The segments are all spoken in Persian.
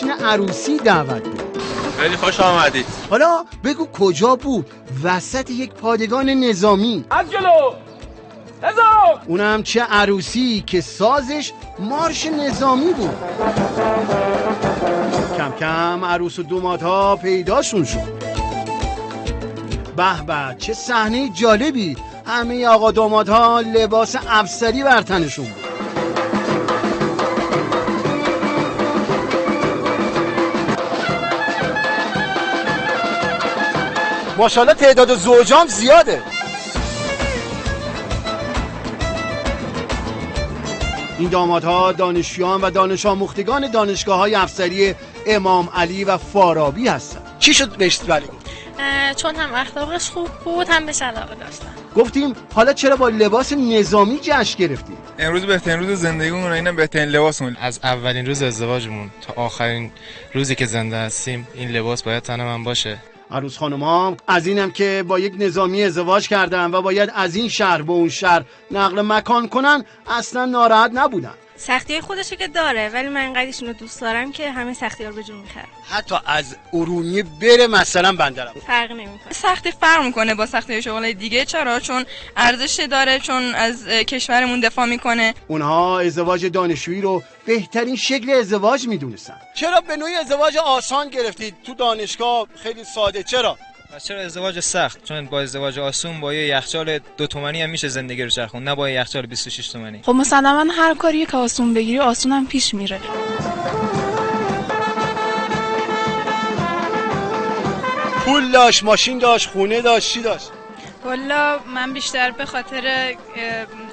جشن عروسی دعوت بود. خیلی خوش آمدید. حالا بگو کجا بود؟ وسط یک پادگان نظامی. از جلو نظام. اونم چه عروسی که سازش مارش نظامی بود. کم کم عروس و دومادها پیداشون شد. به به چه صحنه جالبی. همه آقا دامادها لباس افسری بر تنشون بود. ماشاءالله تعداد زوجام زیاده. این دامادها دانشجویان و دانش آموختگان دانشگاه‌های افسری امام علی و فارابی هستند. چی شد بهش ولی؟ چون هم اخلاقش خوب بود هم بهش علاقه داشتم. گفتیم حالا چرا با لباس نظامی جشن گرفتیم؟ امروز بهترین روز زندگیمون و اینم بهترین لباسمون. از اولین روز ازدواجمون تا آخرین روزی که زنده هستیم این لباس باید تن من باشه. عروس خانم‌ها از اینم که با یک نظامی ازدواج کردن و باید از این شهر به اون شهر نقل مکان کنن اصلا ناراحت نبودن. سختی خودشه که داره ولی من انقدر اینو دوست دارم که همه سختی‌ها رو به جون می‌خرم. حتی از ارومیه بره مثلا بندرم فرق نمی‌کنه. سختی فرق می‌کنه با سختی شغل دیگه. چرا؟ چون ارزش داره، چون از کشورمون دفاع می‌کنه. اونها ازدواج دانشجویی رو بهترین شکل ازدواج می‌دونستن. چرا به نوعی ازدواج آسان گرفتید؟ تو دانشگاه خیلی ساده. چرا ازدواج سخت؟ چون با ازدواج آسون با یه یخچال 2 تومانی هم میشه زندگی رو چرخون، نه با یه یخچال 26 تومانی. خب مسلماً هر کاری که آسون بگیری آسون هم پیش میره. پول داشت، ماشین داشت، خونه داشت، چی داشت؟ والا من بیشتر به خاطر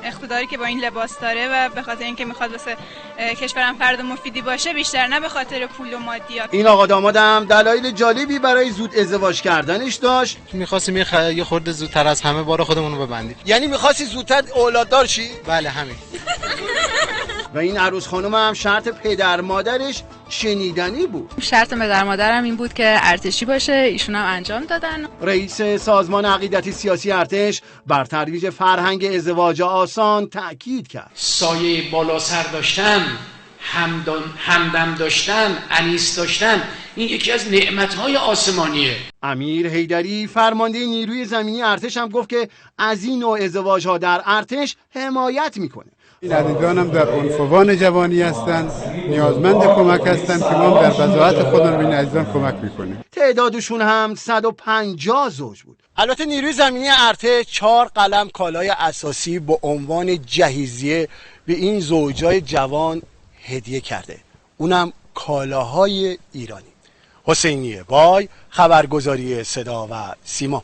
اقتداری که با این لباس داره و به خاطر اینکه میخواد واسه کشورم فرد مفیدی باشه، بیشتر نه به خاطر پول و مادیات. این آقا دامادم دلایل جالبی برای زود ازدواج کردنش داشت. می‌خواستیم یه خورده زودتر از همه بار خودمون رو ببندیم. یعنی می‌خواستی زودتر اولاددار شی؟ بله همین. و این عروس خانم هم شرط پدر مادرش شنیدنی بود. شرط پدر مادرم این بود که ارتشی باشه، ایشون هم انجام دادن. رئیس سازمان عقیدتی سیاسی ارتش بر ترویج فرهنگ ازدواج آسان تأکید کرد. سایه بالا سر داشتن، همدم داشتن، انیس داشتن، این یکی از نعمت‌های آسمانیه. امیر حیدری فرمانده نیروی زمینی ارتش هم گفت که از این نوع ازدواج‌ها در ارتش حمایت میکنه. این عزیزانم در عنفوان جوانی هستند، نیازمند کمک هستند که ما در وضاحت خودمون به این عزیزان کمک میکنیم. تعدادشون هم 150 زوج بود. البته نیروی زمینی ارتش 4 قلم کالای اساسی با عنوان جهیزیه به این زوجای جوان هدیه کرده. اونم کالاهای ایرانی. حسینیه بای، خبرگزاری صدا و سیما.